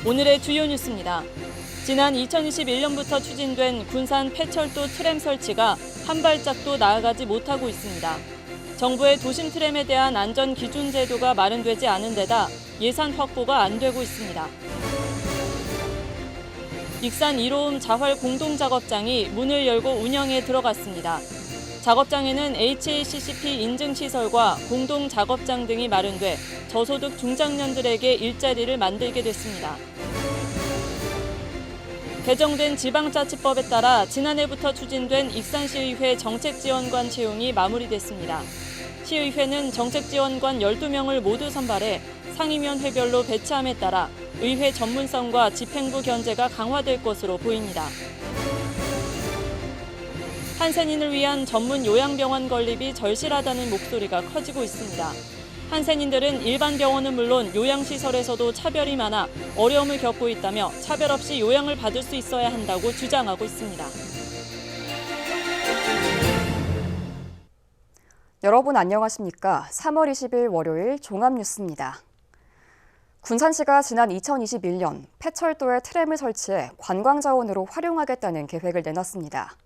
오늘의 주요 뉴스입니다. 지난 2021년부터 추진된 군산 폐철도 트램 설치가 한 발짝도 나아가지 못하고 있습니다. 정부의 도심 트램에 대한 안전 기준 제도가 마련되지 않은 데다 예산 확보가 안 되고 있습니다. 익산 1호음 자활 공동작업장이 문을 열고 운영에 들어갔습니다. 작업장에는 HACCP 인증시설과 공동작업장 등이 마련돼 저소득 중장년들에게 일자리를 만들게 됐습니다. 개정된 지방자치법에 따라 지난해부터 추진된 익산시의회 정책지원관 채용이 마무리됐습니다. 시의회는 정책지원관 12명을 모두 선발해 상임위원회별로 배치함에 따라 의회 전문성과 집행부 견제가 강화될 것으로 보입니다. 한센인을 위한 전문 요양병원 건립이 절실하다는 목소리가 커지고 있습니다. 한센인들은 일반 병원은 물론 요양시설에서도 차별이 많아 어려움을 겪고 있다며 차별 없이 요양을 받을 수 있어야 한다고 주장하고 있습니다. 여러분 안녕하십니까? 3월 20일 월요일 종합뉴스입니다. 군산시가 지난 2021년 폐철도에 트램을 설치해 관광자원으로 활용하겠다는 계획을 내놨습니다.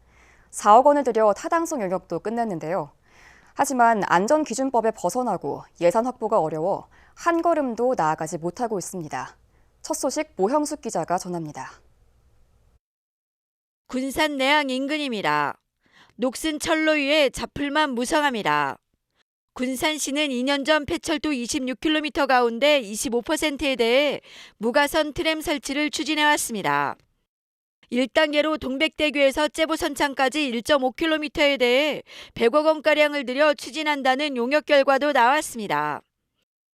4억 원을 들여 타당성 영역도 끝냈는데요. 하지만 안전기준법에 벗어나고 예산 확보가 어려워 한 걸음도 나아가지 못하고 있습니다. 첫 소식 모형숙 기자가 전합니다. 군산 내항 인근입니다. 녹슨 철로 위에 자풀만 무성합니다. 군산시는 2년 전 폐철도 26km 가운데 25%에 대해 무가선 트램 설치를 추진해왔습니다. 1단계로 동백대교에서 째보선창까지 1.5km에 대해 100억 원가량을 들여 추진한다는 용역 결과도 나왔습니다.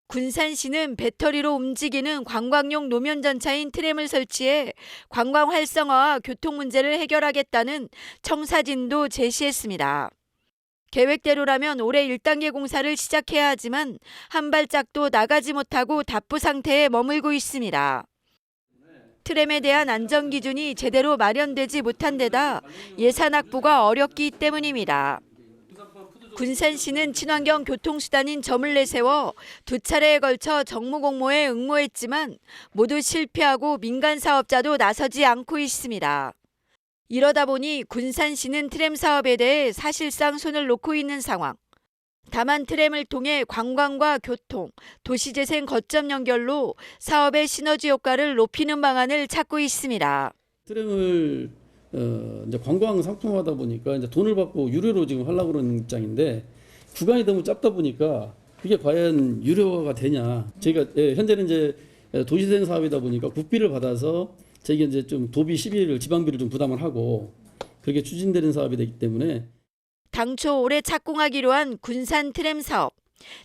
군산시는 배터리로 움직이는 관광용 노면 전차인 트램을 설치해 관광 활성화와 교통 문제를 해결하겠다는 청사진도 제시했습니다. 계획대로라면 올해 1단계 공사를 시작해야 하지만 한 발짝도 나가지 못하고 답부 상태에 머물고 있습니다. 트램에 대한 안전 기준이 제대로 마련되지 못한 데다 예산 확보가 어렵기 때문입니다. 군산시는 친환경 교통수단인 점을 내세워 두 차례에 걸쳐 정무 공모에 응모했지만 모두 실패하고 민간 사업자도 나서지 않고 있습니다. 이러다 보니 군산시는 트램 사업에 대해 사실상 손을 놓고 있는 상황. 다만 트램을 통해 관광과 교통, 도시재생 거점 연결로 사업의 시너지 효과를 높이는 방안을 찾고 있습니다. 트램을 이제 관광 상품화하다 보니까 이제 돈을 받고 유료로 지금 하려고 그러는 입장인데 구간이 너무 짧다 보니까 그게 과연 유료화가 되냐? 저희가 현재는 이제 도시재생 사업이다 보니까 국비를 받아서 저희가 이제 좀 도비 시비를 지방비를 좀 부담을 하고 그렇게 추진되는 사업이 되기 때문에. 당초 올해 착공하기로 한 군산 트램 사업,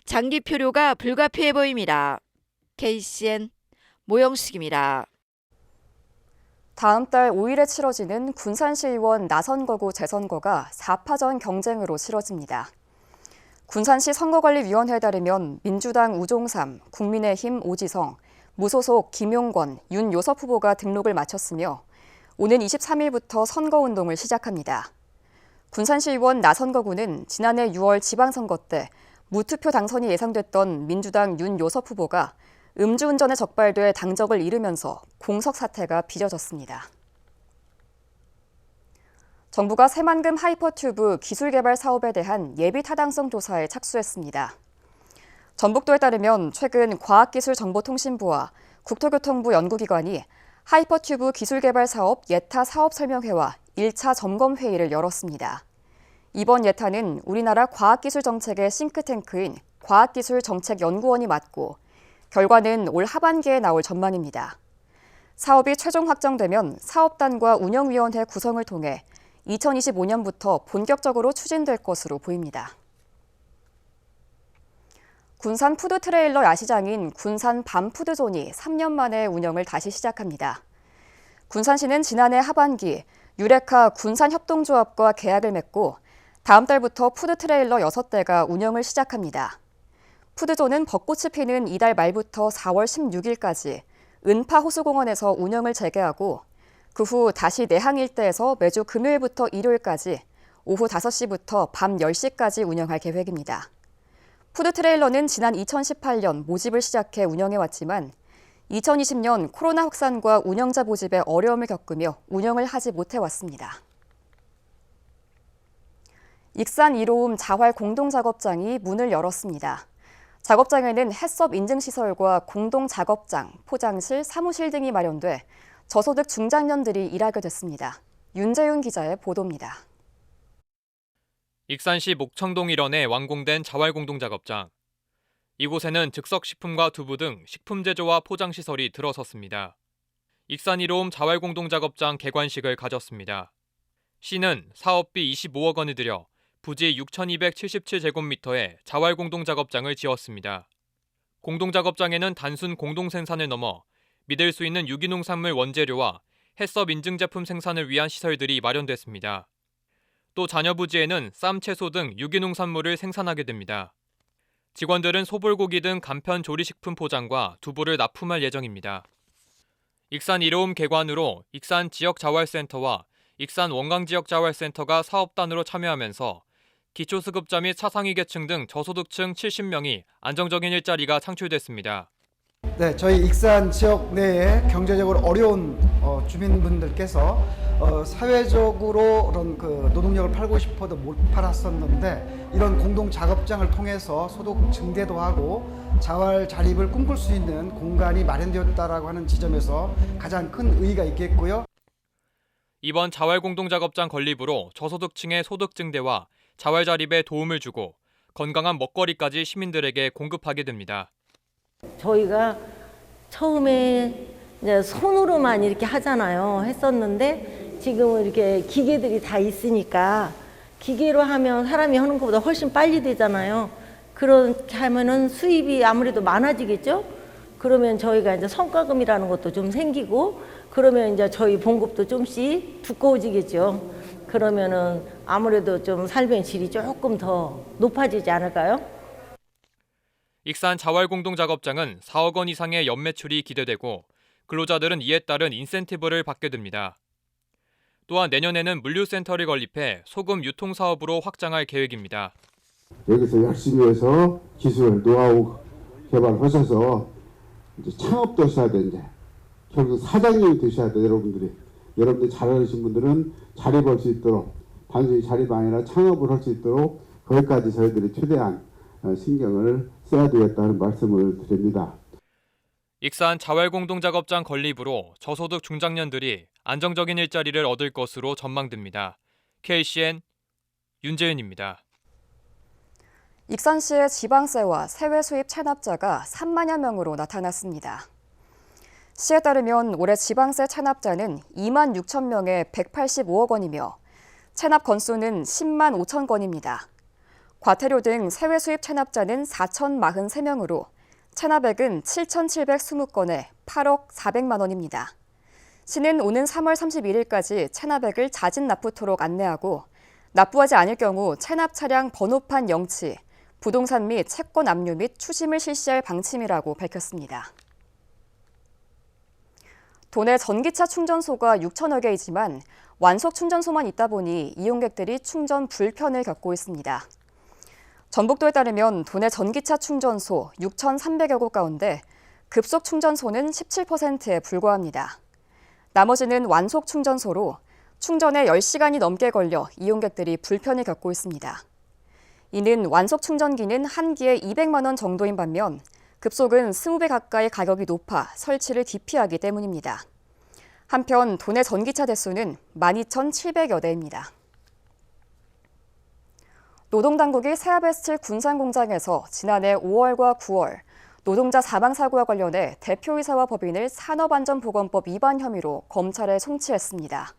장기 표류가 불가피해 보입니다. KCN 모형숙입니다. 다음 달 5일에 치러지는 군산시의원 나선거구 재선거가 4파전 경쟁으로 치러집니다. 군산시 선거관리위원회에 따르면 민주당 우종삼, 국민의힘 오지성, 무소속 김용권, 윤요섭 후보가 등록을 마쳤으며 오는 23일부터 선거운동을 시작합니다. 군산시의원 나선거구는 지난해 6월 지방선거 때 무투표 당선이 예상됐던 민주당 윤요섭 후보가 음주운전에 적발돼 당적을 잃으면서 공석 사태가 빚어졌습니다. 정부가 새만금 하이퍼튜브 기술개발 사업에 대한 예비 타당성 조사에 착수했습니다. 전북도에 따르면 최근 과학기술정보통신부와 국토교통부 연구기관이 하이퍼튜브 기술개발 사업 예타 사업설명회와 1차 점검회의를 열었습니다. 이번 예타는 우리나라 과학기술정책의 싱크탱크인 과학기술정책연구원이 맡고 결과는 올 하반기에 나올 전망입니다. 사업이 최종 확정되면 사업단과 운영위원회 구성을 통해 2025년부터 본격적으로 추진될 것으로 보입니다. 군산 푸드트레일러 야시장인 군산 밤푸드존이 3년 만에 운영을 다시 시작합니다. 군산시는 지난해 하반기 유레카 군산협동조합과 계약을 맺고 다음 달부터 푸드트레일러 6대가 운영을 시작합니다. 푸드존은 벚꽃이 피는 이달 말부터 4월 16일까지 은파 호수공원에서 운영을 재개하고 그 후 다시 내항 일대에서 매주 금요일부터 일요일까지 오후 5시부터 밤 10시까지 운영할 계획입니다. 푸드트레일러는 지난 2018년 모집을 시작해 운영해왔지만 2020년 코로나 확산과 운영자 모집에 어려움을 겪으며 운영을 하지 못해왔습니다. 익산 이로움 자활 공동작업장이 문을 열었습니다. 작업장에는 해썹 인증시설과 공동작업장, 포장실, 사무실 등이 마련돼 저소득 중장년들이 일하게 됐습니다. 윤재윤 기자의 보도입니다. 익산시 목청동 일원에 완공된 자활공동작업장. 이곳에는 즉석식품과 두부 등 식품 제조와 포장 시설이 들어섰습니다. 익산 이로움 자활공동작업장 개관식을 가졌습니다. 시는 사업비 25억 원을 들여 부지 6,277제곱미터의 자활공동작업장을 지었습니다. 공동작업장에는 단순 공동생산을 넘어 믿을 수 있는 유기농산물 원재료와 해썹 인증제품 생산을 위한 시설들이 마련됐습니다. 또 자녀 부지에는 쌈, 채소 등 유기농산물을 생산하게 됩니다. 직원들은 소불고기 등 간편 조리식품 포장과 두부를 납품할 예정입니다. 익산 이로움 개관으로 익산 지역자활센터와 익산 원광지역자활센터가 사업단으로 참여하면서 기초수급자 및 차상위 계층 등 저소득층 70명이 안정적인 일자리가 창출됐습니다. 네, 저희 익산 지역 내에 경제적으로 어려운 주민분들께서 사회적으로 그런 노동력을 팔고 싶어도 못 팔았었는데 이런 공동 작업장을 통해서 소득 증대도 하고 자활 자립을 꿈꿀 수 있는 공간이 마련되었다라고 하는 지점에서 가장 큰 의의가 있겠고요. 이번 자활공동작업장 건립으로 저소득층의 소득 증대와 자활 자립에 도움을 주고 건강한 먹거리까지 시민들에게 공급하게 됩니다. 저희가 처음에 이제 손으로만 이렇게 했었는데 지금은 이렇게 기계들이 다 있으니까 기계로 하면 사람이 하는 것보다 훨씬 빨리 되잖아요. 그렇게 하면은 수입이 아무래도 많아지겠죠? 그러면 저희가 이제 성과금이라는 것도 좀 생기고 그러면 이제 저희 봉급도 좀씩 두꺼워지겠죠. 그러면은 아무래도 좀 삶의 질이 조금 더 높아지지 않을까요? 익산 자활공동작업장은 4억 원 이상의 연매출이 기대되고 근로자들은 이에 따른 인센티브를 받게 됩니다. 또한 내년에는 물류센터를 건립해 소금 유통 사업으로 확장할 계획입니다. 여기서 열심히 해서 기술, 노하우 개발하셔서 이제 창업도 하셔야 돼. 이제 결국 사장님이 되셔야 돼. 여러분들 잘하신 분들은 자립할 수 있도록 단순히 자립 아니라 창업을 할 수 있도록 거기까지 저희들이 최대한 신경을 써야 되겠다는 말씀을 드립니다. 익산 자활공동작업장 건립으로 저소득 중장년들이 안정적인 일자리를 얻을 것으로 전망됩니다. KCN 윤재윤입니다. 익산시의 지방세와 세외 수입 체납자가 3만여 명으로 나타났습니다. 시에 따르면 올해 지방세 체납자는 2만 6천 명에 185억 원이며 체납 건수는 10만 5천 건입니다. 과태료 등 세외 수입 체납자는 4,043명으로 체납액은 7,720건에 8억 400만 원입니다. 시는 오는 3월 31일까지 체납액을 자진 납부토록 안내하고 납부하지 않을 경우 체납 차량 번호판 영치, 부동산 및 채권 압류 및 추심을 실시할 방침이라고 밝혔습니다. 도내 전기차 충전소가 6천여 개이지만 완속 충전소만 있다 보니 이용객들이 충전 불편을 겪고 있습니다. 전북도에 따르면 도내 전기차 충전소 6,300여 곳 가운데 급속 충전소는 17%에 불과합니다. 나머지는 완속 충전소로 충전에 10시간이 넘게 걸려 이용객들이 불편을 겪고 있습니다. 이는 완속 충전기는 한 기에 200만 원 정도인 반면 급속은 20배 가까이 가격이 높아 설치를 기피하기 때문입니다. 한편 도내 전기차 대수는 12,700여 대입니다. 노동당국이 새아베스트 군산공장에서 지난해 5월과 9월 노동자 사망사고와 관련해 대표이사와 법인을 산업안전보건법 위반 혐의로 검찰에 송치했습니다.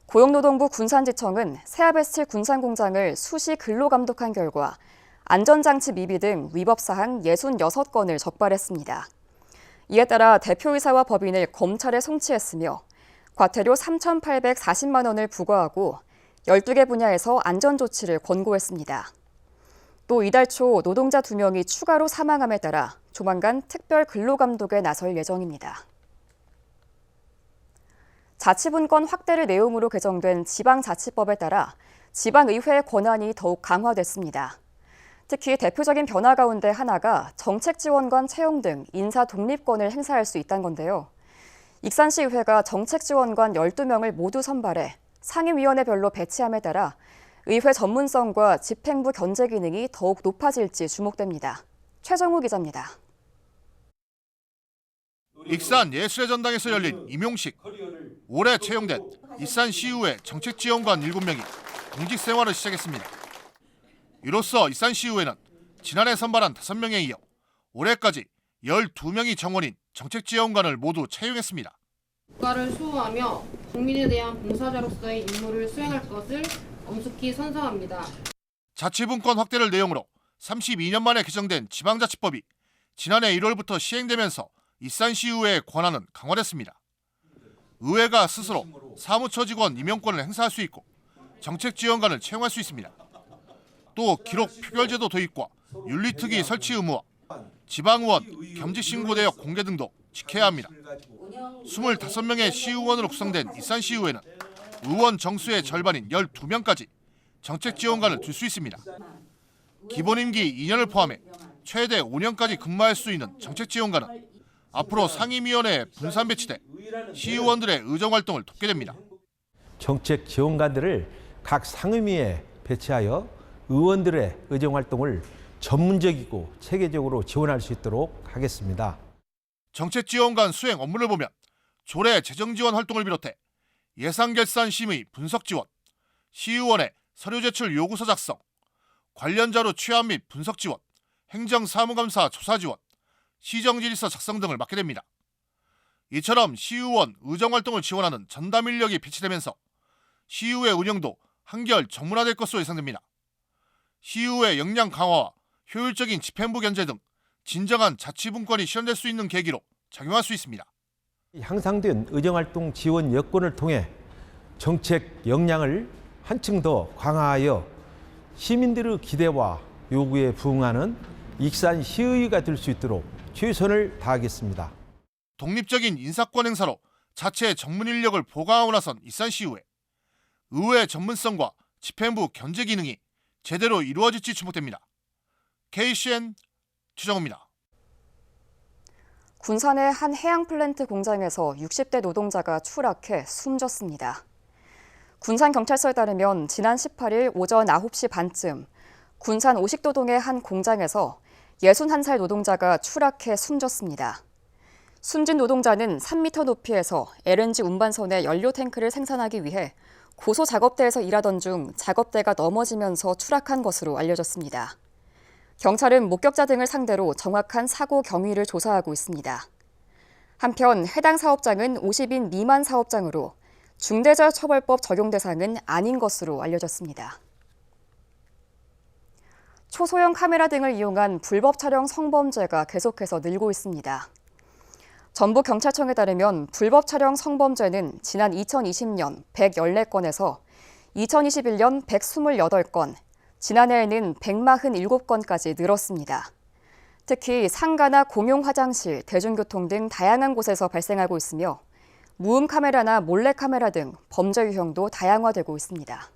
고용노동부 군산지청은 새아베스트 군산공장을 수시 근로감독한 결과 안전장치 미비 등 위법사항 66건을 적발했습니다. 이에 따라 대표이사와 법인을 검찰에 송치했으며 과태료 3,840만 원을 부과하고 12개 분야에서 안전조치를 권고했습니다. 또 이달 초 노동자 2명이 추가로 사망함에 따라 조만간 특별 근로감독에 나설 예정입니다. 자치분권 확대를 내용으로 개정된 지방자치법에 따라 지방의회의 권한이 더욱 강화됐습니다. 특히 대표적인 변화 가운데 하나가 정책지원관 채용 등 인사 독립권을 행사할 수 있다는 건데요. 익산시의회가 정책지원관 12명을 모두 선발해 상임위원회별로 배치함에 따라 의회 전문성과 집행부 견제 기능이 더욱 높아질지 주목됩니다. 최정우 기자입니다. 익산 예술의 전당에서 열린 임용식. 올해 채용된 익산시의회 정책지원관 7명이 공직 생활을 시작했습니다. 이로써 익산시의회는 지난해 선발한 5명에 이어 올해까지 12명이 정원인 정책지원관을 모두 채용했습니다. 국가를 수호하며 국민에 대한 봉사자로서의 임무를 수행할 것을 엄숙히 선서합니다. 자치분권 확대를 내용으로 32년 만에 개정된 지방자치법이 지난해 1월부터 시행되면서 익산시의회의 권한은 강화됐습니다. 의회가 스스로 사무처 직원 임용권을 행사할 수 있고 정책지원관을 채용할 수 있습니다. 또 기록 표결제도 도입과 윤리특위 설치 의무와 지방의원 겸직신고 내역 공개 등도 지켜야 합니다. 25명의 시의원으로 구성된 익산시의회는 의원 정수의 절반인 12명까지 정책지원관을 둘 수 있습니다. 기본 임기 2년을 포함해 최대 5년까지 근무할 수 있는 정책지원관은 앞으로 상임위원회에 분산 배치돼 시의원들의 의정활동을 돕게 됩니다. 정책지원관들을 각 상임위에 배치하여 의원들의 의정활동을 전문적이고 체계적으로 지원할 수 있도록 하겠습니다. 정책지원관 수행 업무를 보면 조례 재정지원 활동을 비롯해 예산결산 심의 분석 지원, 시의원의 서류 제출 요구서 작성, 관련 자료 취합 및 분석 지원, 행정사무감사 조사 지원, 시정질서 작성 등을 맡게 됩니다. 이처럼 시의원 의정활동을 지원하는 전담 인력이 배치되면서 시의회 운영도 한결 전문화될 것으로 예상됩니다. 시의회 역량 강화와 효율적인 집행부 견제 등 진정한 자치분권이 실현될 수 있는 계기로 작용할 수 있습니다. 향상된 의정활동 지원 여건을 통해 정책 역량을 한층 더 강화하여 시민들의 기대와 요구에 부응하는 익산시의회가 될 수 있도록 최선을 다하겠습니다. 독립적인 인사권 행사로 자체 전문 인력을 보강하고 나선 익산시의회. 의회 전문성과 집행부 견제 기능이 제대로 이루어질지 주목됩니다. KCN 최정우입니다. 군산의 한 해양 플랜트 공장에서 60대 노동자가 추락해 숨졌습니다. 군산경찰서에 따르면 지난 18일 오전 9시 반쯤 군산 오식도동의 한 공장에서 61살 노동자가 추락해 숨졌습니다. 숨진 노동자는 3m 높이에서 LNG 운반선의 연료 탱크를 생산하기 위해 고소 작업대에서 일하던 중 작업대가 넘어지면서 추락한 것으로 알려졌습니다. 경찰은 목격자 등을 상대로 정확한 사고 경위를 조사하고 있습니다. 한편 해당 사업장은 50인 미만 사업장으로 중대재해처벌법 적용 대상은 아닌 것으로 알려졌습니다. 초소형 카메라 등을 이용한 불법 촬영 성범죄가 계속해서 늘고 있습니다. 전북경찰청에 따르면 불법 촬영 성범죄는 지난 2020년 114건에서 2021년 128건, 지난해에는 147건까지 늘었습니다. 특히 상가나 공용 화장실, 대중교통 등 다양한 곳에서 발생하고 있으며 무음 카메라나 몰래 카메라 등 범죄 유형도 다양화되고 있습니다.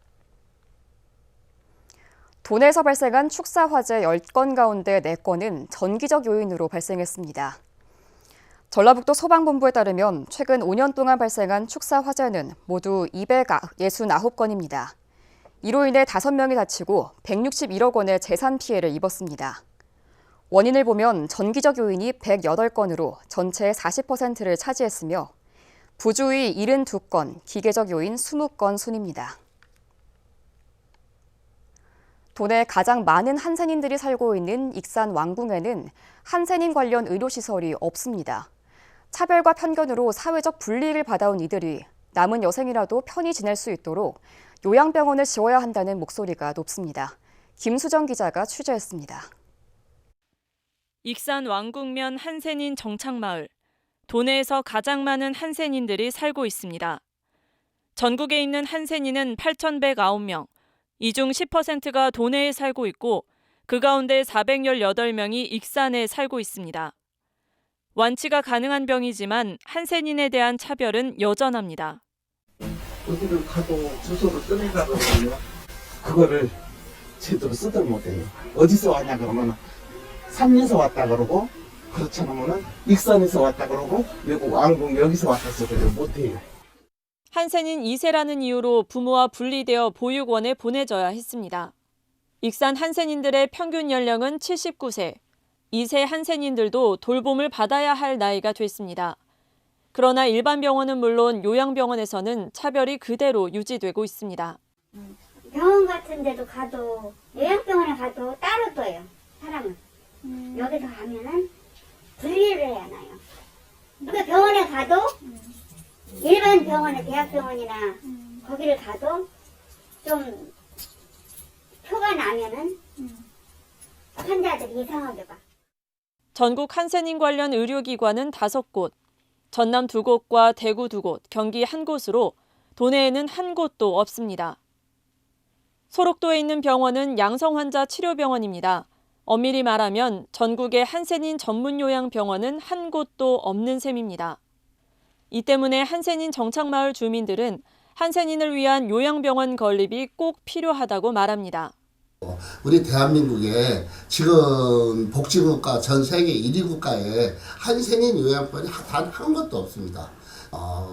도내에서 발생한 축사 화재 10건 가운데 4건은 전기적 요인으로 발생했습니다. 전라북도 소방본부에 따르면 최근 5년 동안 발생한 축사 화재는 모두 269건입니다. 이로 인해 5명이 다치고 161억 원의 재산 피해를 입었습니다. 원인을 보면 전기적 요인이 108건으로 전체의 40%를 차지했으며 부주의 72건, 기계적 요인 20건 순입니다. 도내 가장 많은 한센인들이 살고 있는 익산 왕궁에는 한센인 관련 의료시설이 없습니다. 차별과 편견으로 사회적 불이익을 받아온 이들이 남은 여생이라도 편히 지낼 수 있도록 요양병원을 지어야 한다는 목소리가 높습니다. 김수정 기자가 취재했습니다. 익산 왕궁면 한센인 정착마을. 도내에서 가장 많은 한센인들이 살고 있습니다. 전국에 있는 한센인은 8,109명, 이 중 10%가 도내에 살고 있고 그 가운데 418명이 익산에 살고 있습니다. 완치가 가능한 병이지만 한센인에 대한 차별은 여전합니다. 어디를 가도 주소를 꺼내가거든요. 그거를 제대로 쓰들 못해요. 어디서 왔냐 그러면 삼리에서 왔다 그러고, 그렇지 않으면은 익산에서 왔다 그러고, 외국 왕궁 여기서 왔다 소리를 못해요. 한센인 2세라는 이유로 부모와 분리되어 보육원에 보내져야 했습니다. 익산 한센인들의 평균 연령은 79세, 2세 한센인들도 돌봄을 받아야 할 나이가 됐습니다. 그러나 일반 병원은 물론 요양병원에서는 차별이 그대로 유지되고 있습니다. 병원 같은 데도 가도 요양병원에 가도 따로 둬요. 사람은. 여기서 가면은 분리를 해야 하나요. 그러니까 병원에 가도 일반 병원에 대학병원이나 거기를 가도 좀 표가 나면은 환자들이 이상하게 봐. 전국 한센인 관련 의료기관은 5곳, 전남 2곳과 대구 2곳, 경기 1곳으로 도내에는 한 곳도 없습니다. 소록도에 있는 병원은 양성환자 치료병원입니다. 엄밀히 말하면 전국의 한센인 전문 요양병원은 한 곳도 없는 셈입니다. 이 때문에 한센인 정착마을 주민들은 한센인을 위한 요양병원 건립이 꼭 필요하다고 말합니다. 우리 대한민국에 지금 복지국가 전 세계 1위 국가에 한센인 요양병원이 단 한 곳도 없습니다.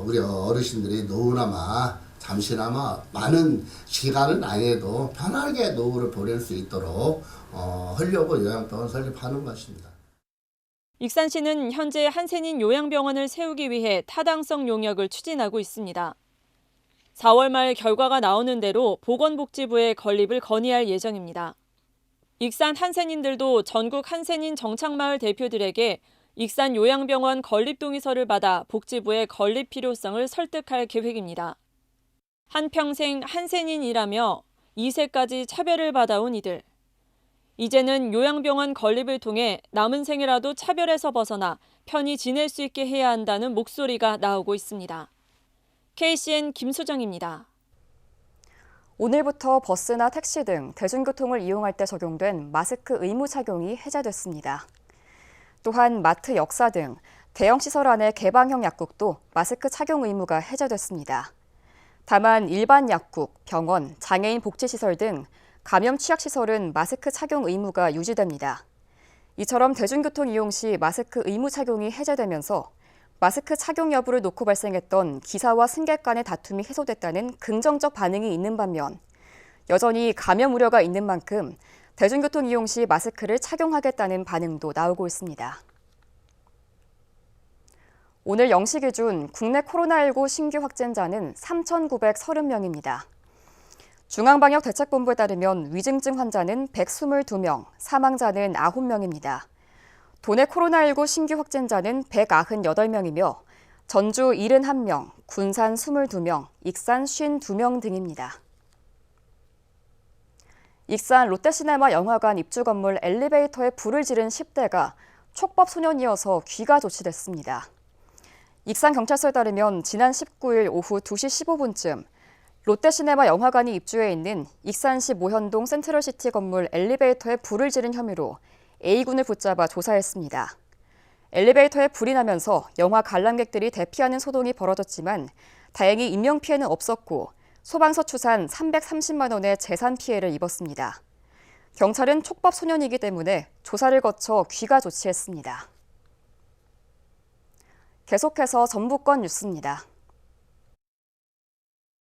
우리 어르신들이 노후나마 잠시나마 많은 시간은 아니어도 편하게 노후를 보낼 수 있도록 하려고 요양병원 설립하는 것입니다. 익산시는 현재 한센인 요양병원을 세우기 위해 타당성 용역을 추진하고 있습니다. 4월 말 결과가 나오는 대로 보건복지부에 건립을 건의할 예정입니다. 익산 한센인들도 전국 한센인 정착마을 대표들에게 익산 요양병원 건립 동의서를 받아 복지부의 건립 필요성을 설득할 계획입니다. 한평생 한센인이라며 2세까지 차별을 받아온 이들. 이제는 요양병원 건립을 통해 남은 생이라도 차별에서 벗어나 편히 지낼 수 있게 해야 한다는 목소리가 나오고 있습니다. KCN 김수정입니다. 오늘부터 버스나 택시 등 대중교통을 이용할 때 적용된 마스크 의무 착용이 해제됐습니다. 또한 마트, 역사 등 대형 시설 안의 개방형 약국도 마스크 착용 의무가 해제됐습니다. 다만 일반 약국, 병원, 장애인 복지시설 등 감염 취약시설은 마스크 착용 의무가 유지됩니다. 이처럼 대중교통 이용 시 마스크 의무 착용이 해제되면서 마스크 착용 여부를 놓고 발생했던 기사와 승객 간의 다툼이 해소됐다는 긍정적 반응이 있는 반면 여전히 감염 우려가 있는 만큼 대중교통 이용 시 마스크를 착용하겠다는 반응도 나오고 있습니다. 오늘 0시 기준 국내 코로나19 신규 확진자는 3,930명입니다. 중앙방역대책본부에 따르면 위중증 환자는 122명, 사망자는 9명입니다. 도내 코로나19 신규 확진자는 198명이며 전주 71명, 군산 22명, 익산 52명 등입니다. 익산 롯데시네마 영화관 입주 건물 엘리베이터에 불을 지른 10대가 촉법 소년이어서 귀가 조치됐습니다. 익산경찰서에 따르면 지난 19일 오후 2시 15분쯤 롯데시네마 영화관이 입주해 있는 익산시 모현동 센트럴시티 건물 엘리베이터에 불을 지른 혐의로 A군을 붙잡아 조사했습니다. 엘리베이터에 불이 나면서 영화 관람객들이 대피하는 소동이 벌어졌지만 다행히 인명피해는 없었고 소방서 추산 330만 원의 재산 피해를 입었습니다. 경찰은 촉법 소년이기 때문에 조사를 거쳐 귀가 조치했습니다. 계속해서 전북권 뉴스입니다.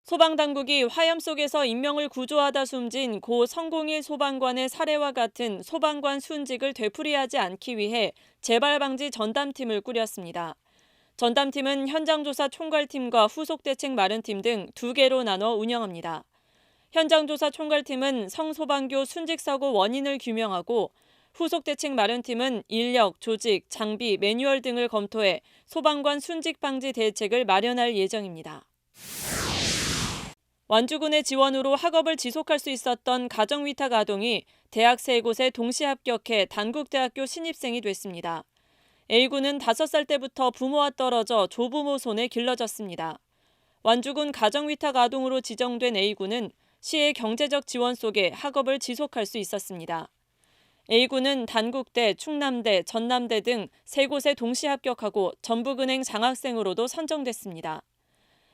소방당국이 화염 속에서 인명을 구조하다 숨진 고 성공일 소방관의 사례와 같은 소방관 순직을 되풀이하지 않기 위해 재발방지 전담팀을 꾸렸습니다. 전담팀은 현장조사 총괄팀과 후속대책 마련팀 등 2개로 나눠 운영합니다. 현장조사 총괄팀은 성소방교 순직사고 원인을 규명하고 후속대책 마련팀은 인력, 조직, 장비, 매뉴얼 등을 검토해 소방관 순직 방지 대책을 마련할 예정입니다. 완주군의 지원으로 학업을 지속할 수 있었던 가정위탁 아동이 대학 3곳에 동시 합격해 단국대학교 신입생이 됐습니다. A군은 5살 때부터 부모와 떨어져 조부모 손에 길러졌습니다. 완주군 가정위탁 아동으로 지정된 A군은 시의 경제적 지원 속에 학업을 지속할 수 있었습니다. A군은 단국대, 충남대, 전남대 등 3곳에 동시 합격하고 전북은행 장학생으로도 선정됐습니다.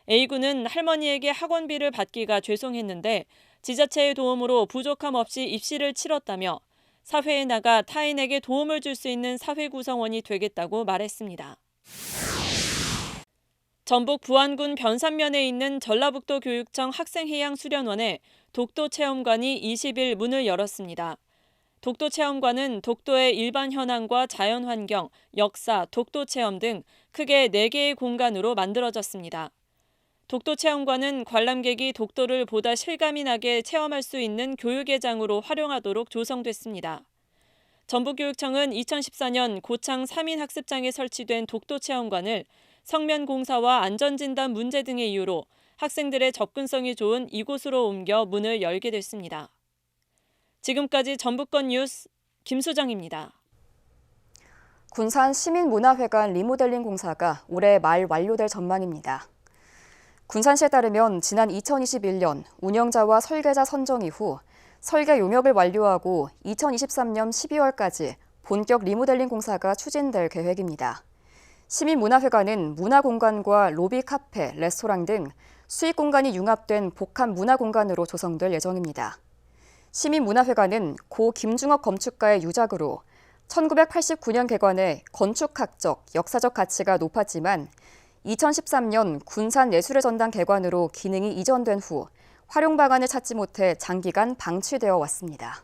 A군은 할머니에게 학원비를 받기가 죄송했는데 지자체의 도움으로 부족함 없이 입시를 치렀다며 사회에 나가 타인에게 도움을 줄 수 있는 사회 구성원이 되겠다고 말했습니다. 전북 부안군 변산면에 있는 전라북도 교육청 학생해양수련원에 독도체험관이 20일 문을 열었습니다. 독도체험관은 독도의 일반 현황과 자연환경, 역사, 독도체험 등 크게 4개의 공간으로 만들어졌습니다. 독도체험관은 관람객이 독도를 보다 실감이 나게 체험할 수 있는 교육의 장으로 활용하도록 조성됐습니다. 전북교육청은 2014년 고창 3인 학습장에 설치된 독도체험관을 성면 공사와 안전진단 문제 등의 이유로 학생들의 접근성이 좋은 이곳으로 옮겨 문을 열게 됐습니다. 지금까지 전북권 뉴스 김수정입니다. 군산 시민문화회관 리모델링 공사가 올해 말 완료될 전망입니다. 군산시에 따르면 지난 2021년 운영자와 설계자 선정 이후 설계 용역을 완료하고 2023년 12월까지 본격 리모델링 공사가 추진될 계획입니다. 시민문화회관은 문화공간과 로비 카페, 레스토랑 등 수익 공간이 융합된 복합 문화공간으로 조성될 예정입니다. 시민문화회관은 고 김중업 건축가의 유작으로 1989년 개관해 건축학적, 역사적 가치가 높았지만 2013년 군산예술의 전당 개관으로 기능이 이전된 후 활용 방안을 찾지 못해 장기간 방치되어 왔습니다.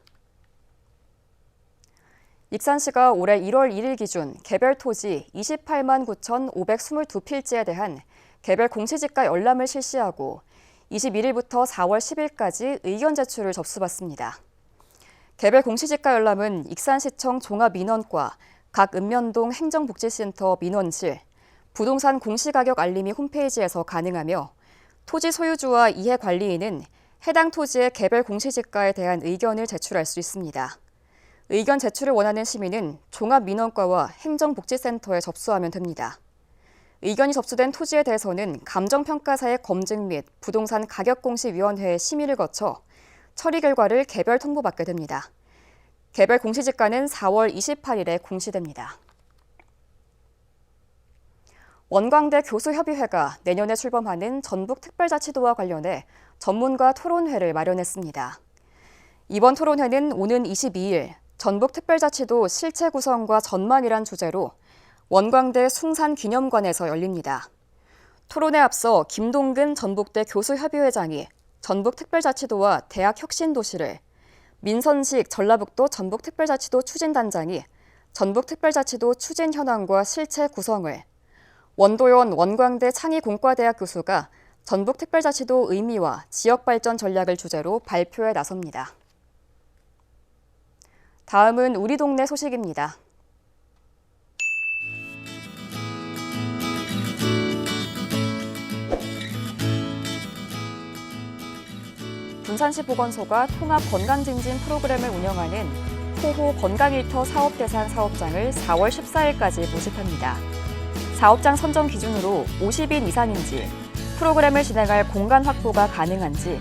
익산시가 올해 1월 1일 기준 개별 토지 28만 9,522필지에 대한 개별 공시지가 열람을 실시하고 21일부터 4월 10일까지 의견 제출을 접수받습니다. 개별 공시지가 열람은 익산시청 종합민원과 각 읍면동 행정복지센터 민원실, 부동산 공시가격 알림이 홈페이지에서 가능하며 토지 소유주와 이해관리인은 해당 토지의 개별 공시지가에 대한 의견을 제출할 수 있습니다. 의견 제출을 원하는 시민은 종합민원과와 행정복지센터에 접수하면 됩니다. 의견이 접수된 토지에 대해서는 감정평가사의 검증 및 부동산 가격공시위원회의 심의를 거쳐 처리 결과를 개별 통보받게 됩니다. 개별 공시지가는 4월 28일에 공시됩니다. 원광대 교수협의회가 내년에 출범하는 전북특별자치도와 관련해 전문가 토론회를 마련했습니다. 이번 토론회는 오는 22일 전북특별자치도 실체 구성과 전망이란 주제로 원광대 숭산기념관에서 열립니다. 토론에 앞서 김동근 전북대 교수협의회장이 전북특별자치도와 대학혁신도시를, 민선식 전라북도 전북특별자치도 추진단장이 전북특별자치도 추진 현황과 실체 구성을, 원도연 원광대 창의공과대학 교수가 전북특별자치도 의미와 지역발전 전략을 주제로 발표에 나섭니다. 다음은 우리 동네 소식입니다. 군산시 보건소가 통합 건강증진 프로그램을 운영하는 호호 건강일터 사업대상 사업장을 4월 14일까지 모집합니다. 사업장 선정 기준으로 50인 이상인지, 프로그램을 진행할 공간 확보가 가능한지,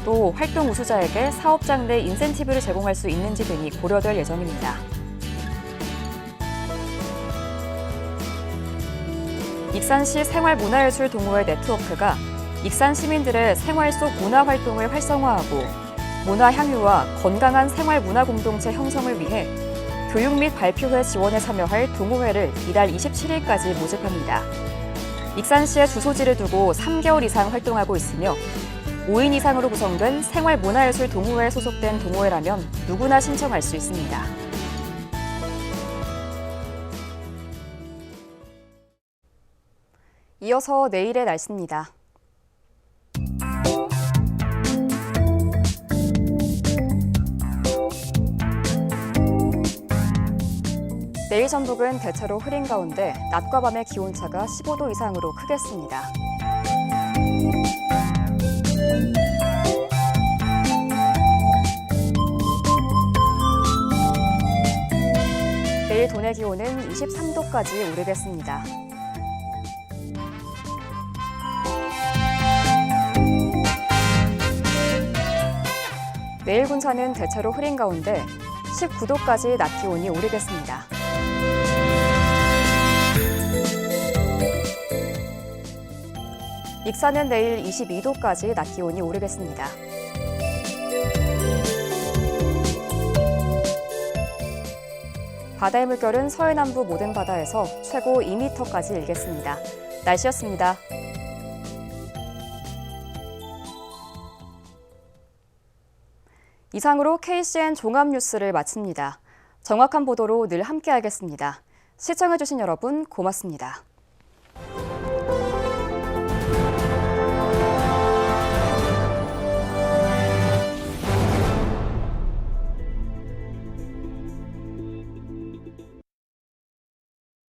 또 활동 우수자에게 사업장 내 인센티브를 제공할 수 있는지 등이 고려될 예정입니다. 익산시 생활문화예술동호회 네트워크가 익산 시민들의 생활 속 문화활동을 활성화하고 문화 향유와 건강한 생활 문화 공동체 형성을 위해 교육 및 발표회 지원에 참여할 동호회를 이달 27일까지 모집합니다. 익산시에 주소지를 두고 3개월 이상 활동하고 있으며 5인 이상으로 구성된 생활문화예술 동호회에 소속된 동호회라면 누구나 신청할 수 있습니다. 이어서 내일의 날씨입니다. 내일 전북은 대체로 흐린 가운데 낮과 밤의 기온차가 15도 이상으로 크겠습니다. 내일 도내 기온은 23도까지 오르겠습니다. 내일 군산은 대체로 흐린 가운데 19도까지 낮 기온이 오르겠습니다. 익산은 내일 22도까지 낮 기온이 오르겠습니다. 바다의 물결은 서해남부 모든 바다에서 최고 2m까지 일겠습니다. 날씨였습니다. 이상으로 KCN 종합뉴스를 마칩니다. 정확한 보도로 늘 함께하겠습니다. 시청해주신 여러분 고맙습니다.